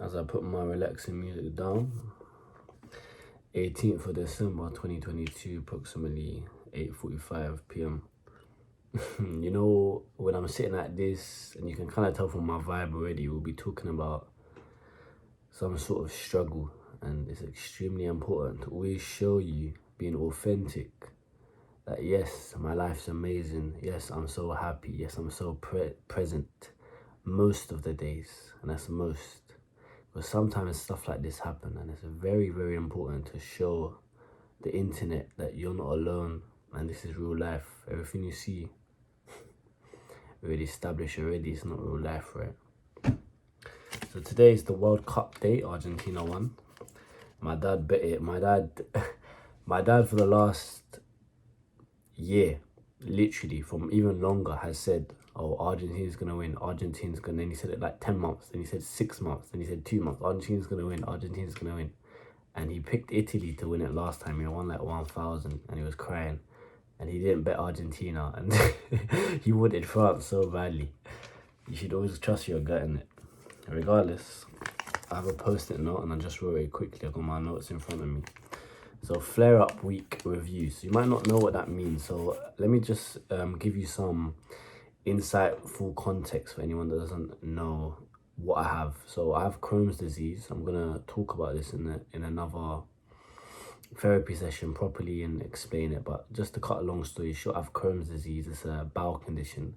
as I put my relaxing music down. 18th of December 2022, approximately 8:45 p.m. You know, when I'm sitting like this, and you can kind of tell from my vibe already, we'll be talking about some sort of struggle, and it's extremely important to always show you being authentic. That yes, my life's amazing. Yes, I'm so happy. Yes, I'm so present most of the days, and that's most. But sometimes stuff like this happen, and it's very, very important to show the internet that you're not alone, and this is real life. Everything you see, already established already, it's not real life, right? So today is the World Cup day. Argentina won. My dad bet it. My dad for the last year, literally from even longer, has said, oh, Argentina's gonna win, Argentina's gonna, then he said it like 10 months, then he said 6 months, then he said 2 months, Argentina's gonna win, Argentina's gonna win. And he picked Italy to win it last time. He won like 1,000 and he was crying. And he didn't bet Argentina, and he wanted France so badly. You should always trust your gut in it. Regardless, I have a post-it note and I just wrote it quickly. I've got my notes in front of me. So flare up week review. So you might not know what that means. So let me just give you some insightful context for anyone that doesn't know what I have. So I have Crohn's disease. I'm gonna talk about this in another therapy session properly and explain it. But just to cut a long story short, I have Crohn's disease. It's a bowel condition.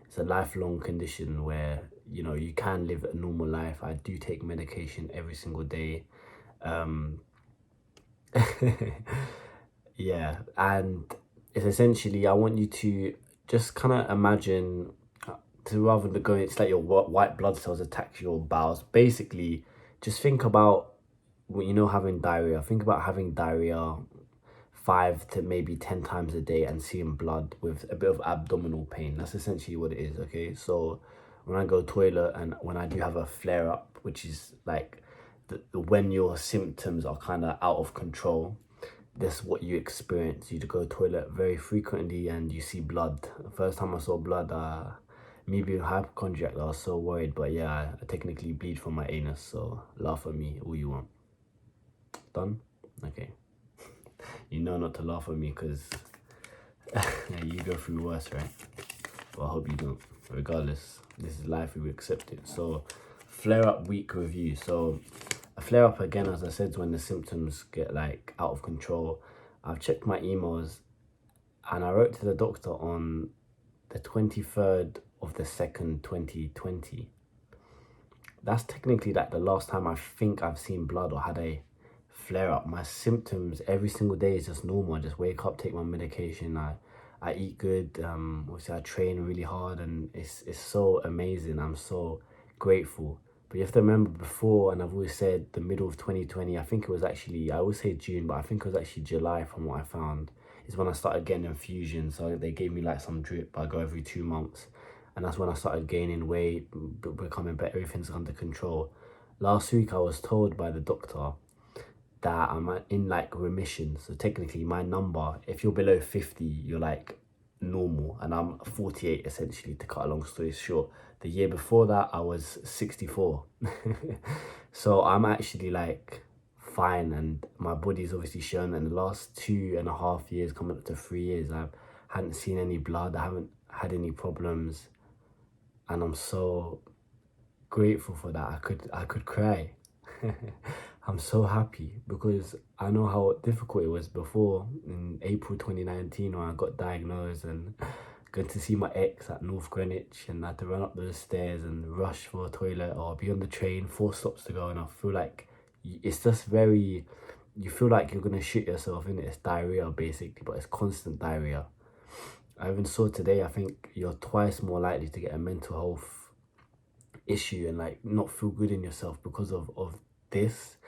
It's a lifelong condition where, you know, you can live a normal life. I do take medication every single day. Yeah, and it's essentially, I want you to just kind of imagine, to rather than going, it's like your white blood cells attack your bowels. Basically, just think about, when you know, having diarrhea. Think about having diarrhea 5 to maybe 10 times a day and seeing blood with a bit of abdominal pain. That's essentially what it is, okay? So when I go toilet and when I do have a flare up, which is like when your symptoms are kind of out of control, that's what you experience. You go toilet very frequently and you see blood. The first time I saw blood, me being hypochondriac, I was so worried. But yeah, I technically bleed from my anus, so laugh at me all you want. Done? Okay. You know not to laugh at me because yeah, you go through worse, right? Well, I hope you don't. Regardless, this is life, we accept it. So flare up week review. So a flare up, again, as I said, is when the symptoms get like out of control. I've checked my emails and I wrote to the doctor on the 23rd of the 2nd, 2020. That's technically like the last time I think I've seen blood or had a flare up. My symptoms every single day is just normal. I just wake up, take my medication, I eat good, obviously I train really hard, and it's so amazing. I'm so grateful. But you have to remember, before, and I've always said the middle of 2020, I think it was actually, I always say June, but I think it was actually July from what I found, is when I started getting infusions. So they gave me like some drip. I go every 2 months, and that's when I started gaining weight, becoming better, everything's under control. Last week I was told by the doctor that I'm in like remission. So technically my number, if you're below 50, you're like normal, and I'm 48 essentially, to cut a long story short. The year before that I was 64. So I'm actually like fine, and my body's obviously shown that in the last 2.5 years, coming up to 3 years, I hadn't seen any blood, I haven't had any problems, and I'm so grateful for that. I could cry. I'm so happy because I know how difficult it was before, in April 2019, when I got diagnosed and going to see my ex at North Greenwich, and I had to run up those stairs and rush for a toilet, or be on the train 4 stops to go, and I feel like it's just very, you feel like you're gonna shit yourself, in it. It's diarrhea basically, but it's constant diarrhea. I even saw today, I think you're twice more likely to get a mental health issue and like not feel good in yourself because of this.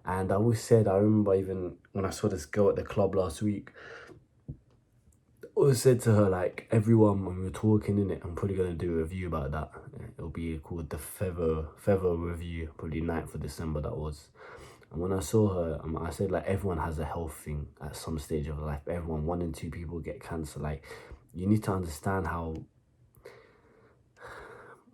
And I always said, I remember even when I saw this girl at the club last week, I always said to her, like, everyone, when we were talking, in it, I'm probably going to do a review about that. It'll be called the Feather Review, probably 9th of December that was. And when I saw her, I said, like, everyone has a health thing at some stage of life. Everyone, 1 in 2 people get cancer. Like, you need to understand how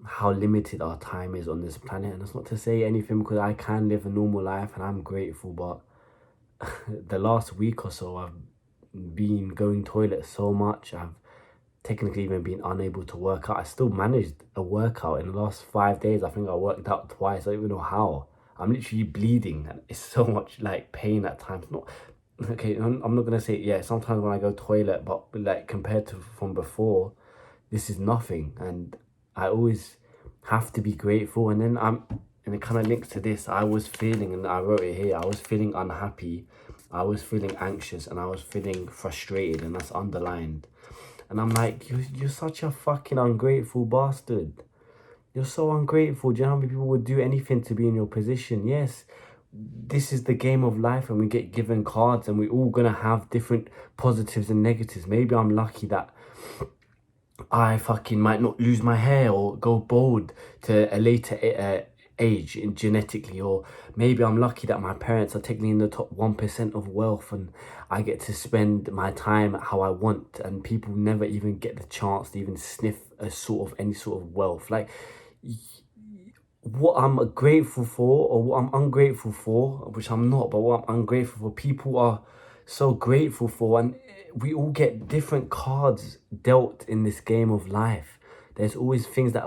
how limited our time is on this planet. And that's not to say anything, because I can live a normal life and I'm grateful, but the last week or so I've been going toilet so much. I've technically even been unable to work out. I still managed a workout in the last 5 days. I think I worked out twice. I don't even know how. I'm literally bleeding and it's so much like pain at times. Not okay, I'm not gonna say, yeah, sometimes when I go toilet, but like compared to from before, this is nothing. And I always have to be grateful. And then and it kind of links to this. I was feeling, and I wrote it here, I was feeling unhappy, I was feeling anxious, and I was feeling frustrated, and that's underlined. And I'm like, you're such a fucking ungrateful bastard. You're so ungrateful. Do you know how many people would do anything to be in your position? Yes, this is the game of life, and we get given cards, and we're all gonna have different positives and negatives. Maybe I'm lucky that I fucking might not lose my hair or go bald to a later age genetically, or maybe I'm lucky that my parents are technically in the top 1% of wealth and I get to spend my time how I want, and people never even get the chance to even sniff a sort of any sort of wealth. Like, what I'm grateful for, or what I'm ungrateful for, which I'm not, but what I'm ungrateful for, people are so grateful for. And we all get different cards dealt in this game of life. There's always things that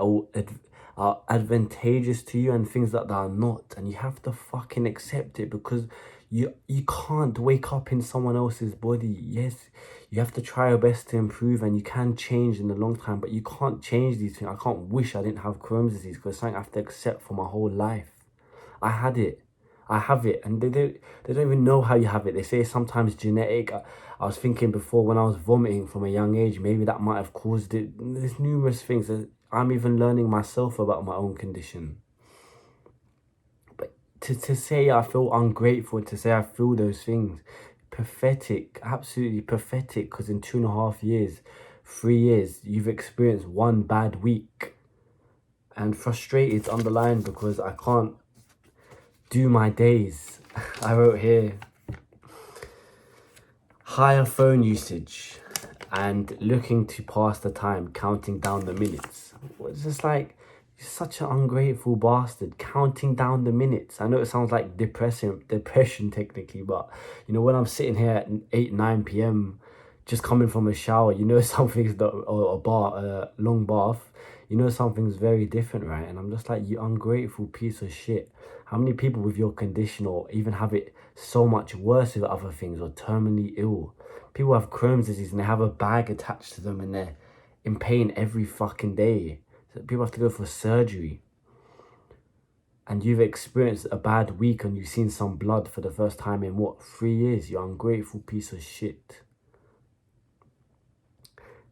are advantageous to you and things that are not, and you have to fucking accept it, because you can't wake up in someone else's body. Yes, you have to try your best to improve, and you can change in the long time, but you can't change these things. I can't wish I didn't have Crohn's disease, because it's something I have to accept for my whole life. I had it. I have it, and they don't even know how you have it. They say sometimes genetic. I was thinking before, when I was vomiting from a young age, maybe that might have caused it. There's numerous things that I'm even learning myself about my own condition. But to say I feel ungrateful, to say I feel those things, pathetic, absolutely pathetic, because in 2.5 years, 3 years, you've experienced one bad week. And frustrated underlined, because I can't do my days. I wrote here, higher phone usage and looking to pass the time, counting down the minutes. It's just like, you're such an ungrateful bastard, counting down the minutes. I know it sounds like depression technically, but you know, when I'm sitting here at 8-9 p.m. just coming from a shower, you know, something's or a long bath, you know, something's very different, right? And I'm just like, you ungrateful piece of shit. How many people with your condition, or even have it so much worse with other things, or terminally ill? People have Crohn's disease and they have a bag attached to them and they're in pain every fucking day. So people have to go for surgery. And you've experienced a bad week and you've seen some blood for the first time in what, 3 years? You ungrateful piece of shit.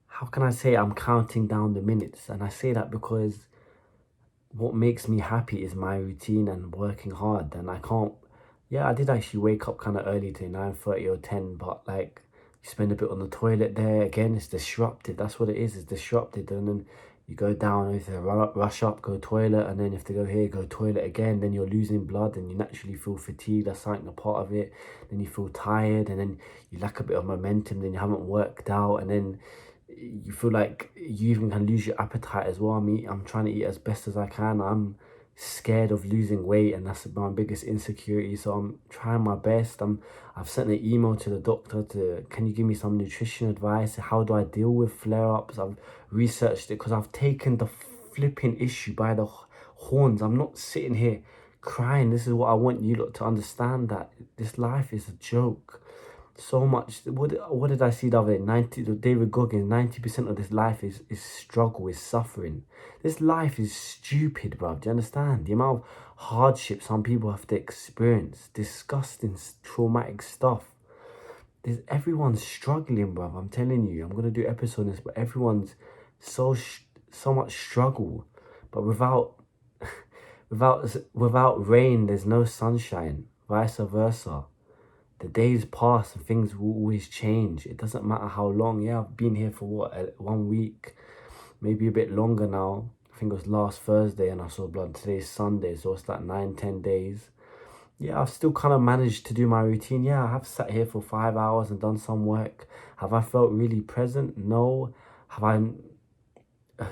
How can I say I'm counting down the minutes? And I say that because what makes me happy is my routine and working hard. And I can't, yeah, I did actually wake up kind of early to 9:30 or 10, but like, you spend a bit on the toilet there. Again, it's disrupted. That's what it is. It's disrupted. And then you go down, you rush up, go toilet, and then you have to go here, go toilet again. Then you're losing blood and you naturally feel fatigued. That's something a part of it. Then you feel tired, and then you lack a bit of momentum. Then you haven't worked out, and then you feel like you even can lose your appetite as well. I'm trying to eat as best as I can. I'm scared of losing weight, and that's my biggest insecurity, so I'm trying my best. I've sent an email to the doctor to, can you give me some nutrition advice? How do I deal with flare-ups? I've researched it, because I've taken the flipping issue by the horns. I'm not sitting here crying. This is what I want you lot to understand, that this life is a joke. So much, what did I see the other day? David Goggins, 90% of this life is struggle, is suffering. This life is stupid, bro. Do you understand? The amount of hardship some people have to experience, disgusting, traumatic stuff. Everyone's struggling, bro. I'm telling you, I'm gonna do an episode on this, but everyone's so much struggle. But without without rain, there's no sunshine. Vice versa. The days pass and things will always change. It doesn't matter how long. Yeah, I've been here for what, 1 week, maybe a bit longer now. I think it was last Thursday and I saw blood. Today's Sunday, so it's like 9-10 days. Yeah, I've still kind of managed to do my routine. Yeah, I have sat here for 5 hours and done some work. Have I felt really present? No. Have I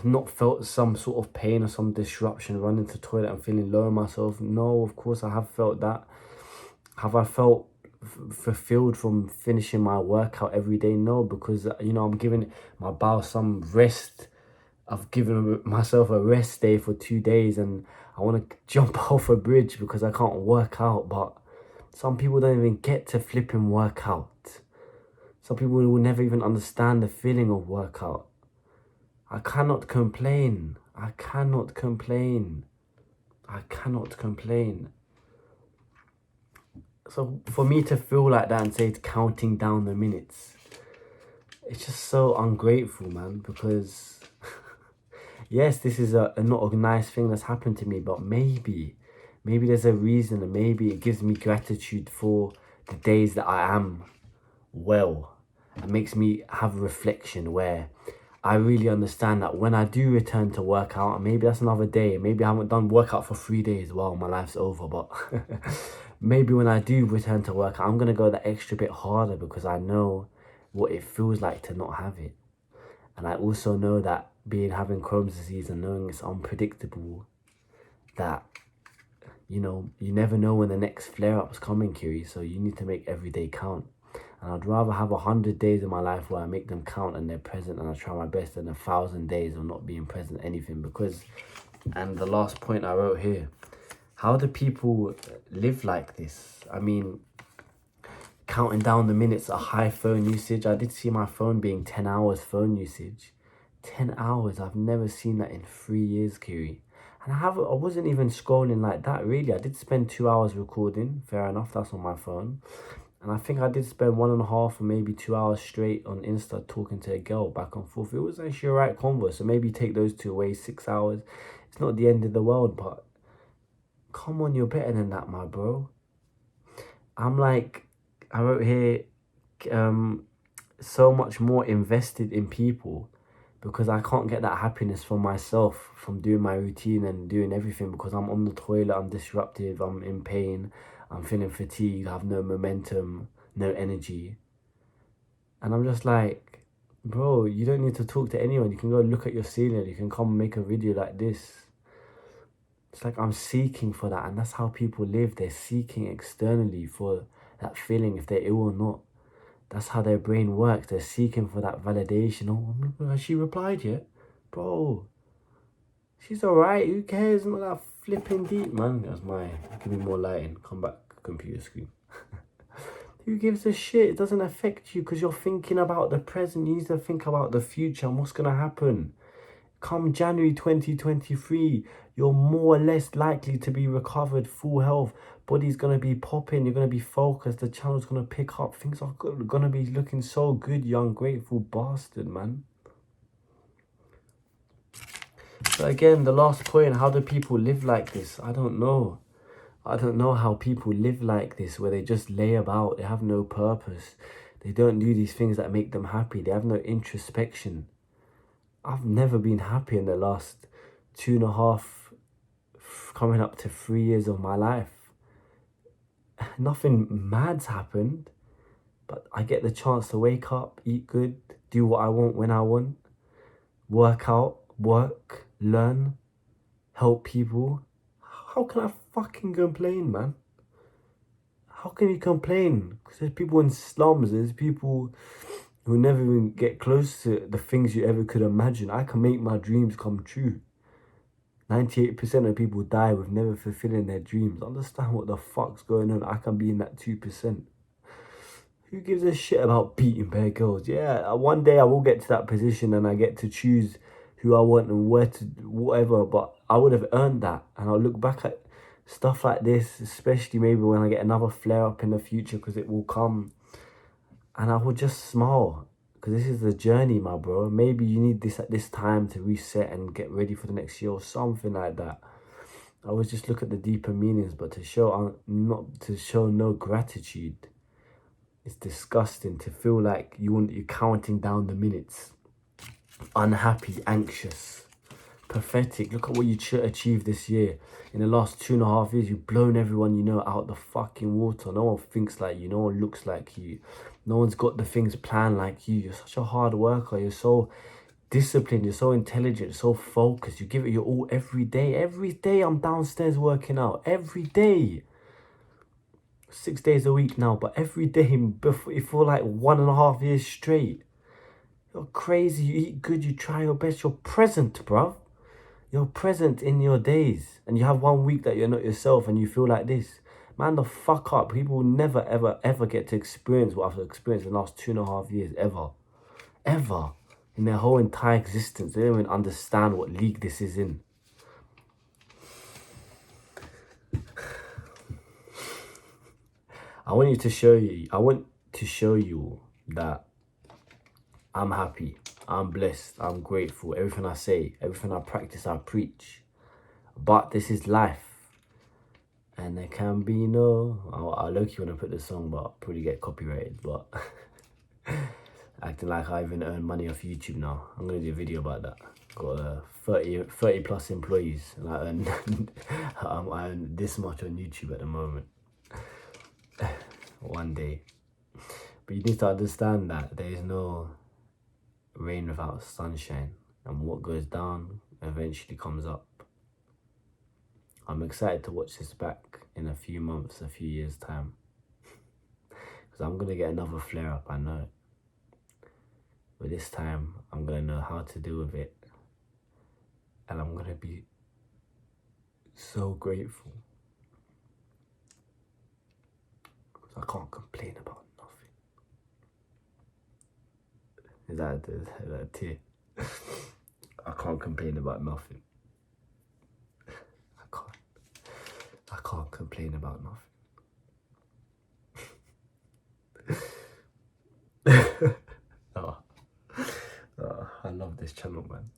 not felt some sort of pain or some disruption running to the toilet and feeling low on myself? No, of course I have felt that. Have I felt fulfilled from finishing my workout every day? No, because I'm giving my bowels some rest. I've given myself a rest day for 2 days, and I want to jump off a bridge because I can't work out. But some people don't even get to flipping workout. Some people will never even understand the feeling of workout. I cannot complain. I cannot complain. I cannot complain. So for me to feel like that and say it's counting down the minutes, it's just so ungrateful, man, because yes, this is not a nice thing that's happened to me, but maybe there's a reason, and maybe it gives me gratitude for the days that I am well. It makes me have a reflection where I really understand that when I do return to workout, and maybe that's another day, maybe I haven't done workout for 3 days, well, my life's over, but maybe when I do return to workout, I'm going to go that extra bit harder because I know what it feels like to not have it. And I also know that having Crohn's disease and knowing it's unpredictable, that, you never know when the next flare-up's coming, Kiri, so you need to make every day count. And I'd rather have 100 days in my life where I make them count and they're present and I try my best than 1,000 days of not being present anything. Because, and the last point I wrote here, how do people live like this? I mean, counting down the minutes, a high phone usage. I did see my phone being 10 hours phone usage. 10 hours, I've never seen that in 3 years, Kiri. And I wasn't even scrolling like that, really. I did spend 2 hours recording, fair enough, that's on my phone. And I think I did spend 1.5 or maybe 2 hours straight on Insta talking to a girl back and forth. It was actually a right convo. So maybe take those two away, 6 hours. It's not the end of the world, but come on, you're better than that, my bro. I'm like, I wrote here, so much more invested in people because I can't get that happiness from myself from doing my routine and doing everything because I'm on the toilet, I'm disruptive, I'm in pain. I'm feeling fatigued, I have no momentum, no energy. And I'm just like, bro, you don't need to talk to anyone. You can go look at your ceiling. You can come and make a video like this. It's like I'm seeking for that. And that's how people live. They're seeking externally for that feeling if they're ill or not. That's how their brain works. They're seeking for that validation. Oh, has she replied yet? Bro, she's alright. Who cares? Not that flipping deep, man. That's give me more lighting. Come back, computer screen. Who gives a shit? It doesn't affect you because you're thinking about the present. You need to think about the future and what's going to happen. Come January 2023, you're more or less likely to be recovered, full health. Body's going to be popping. You're going to be focused. The channel's going to pick up. Things are going to be looking so good, you ungrateful bastard, man. So again, the last point, how do people live like this? I don't know. I don't know how people live like this, where they just lay about. They have no purpose. They don't do these things that make them happy. They have no introspection. I've never been happy in the last 2.5, coming up to 3 years of my life. Nothing mad's happened, but I get the chance to wake up, eat good, do what I want when I want, work out, work, learn, help people. How can I fucking complain, man? How can you complain? Because there's people in slums, there's people who never even get close to the things you ever could imagine. I can make my dreams come true. 98% of people die with never fulfilling their dreams. Understand what the fuck's going on? I can be in that 2%. Who gives a shit about beating bare girls? Yeah, one day I will get to that position and I get to choose who I want and where to, whatever, but I would have earned that. And I'll look back at stuff like this, especially maybe when I get another flare up in the future, because it will come, and I will just smile, because this is the journey, my bro. Maybe you need this at this time to reset and get ready for the next year or something like that. I always just look at the deeper meanings, but to show no gratitude, it's disgusting. To feel like you're counting down the minutes, unhappy, anxious, pathetic. Look at what you achieved this year. In the last 2.5 years, you've blown everyone you know out the fucking water. No one thinks like you. No one looks like you. No one's got the things planned like you. You're such a hard worker. You're so disciplined, you're so intelligent, so focused. You give it your all every day. Every day I'm downstairs working out. Every day. 6 days a week now, but every day for like 1.5 years straight. You're crazy. You eat good. You try your best. You're present, bruv. You're present in your days. And you have 1 week that you're not yourself and you feel like this. Man, the fuck up. People will never, ever, ever get to experience what I've experienced in the last 2.5 years. Ever. Ever. In their whole entire existence. They don't even understand what league this is in. I want to show you that I'm happy, I'm blessed, I'm grateful. Everything I say, everything I practice, I preach. But this is life. And there can be no... I low-key want to put this song, but I'll probably get copyrighted. But acting like I even earn money off YouTube now. I'm going to do a video about that. Got 30 plus employees. And I earn this much on YouTube at the moment. One day. But you need to understand that there is no rain without sunshine, and what goes down eventually comes up. I'm excited to watch this back in a few months, a few years time, because I'm gonna get another flare up, I know it. But this time I'm gonna know how to deal with it, and I'm gonna be so grateful. I can't complain about nothing. Is that a tear? I can't complain about nothing. I can't complain about nothing. I love this channel, man.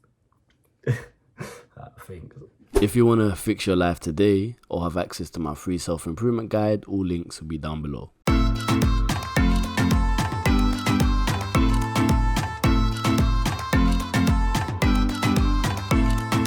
Thanks. If you want to fix your life today or have access to my free self-improvement guide, all links will be down below.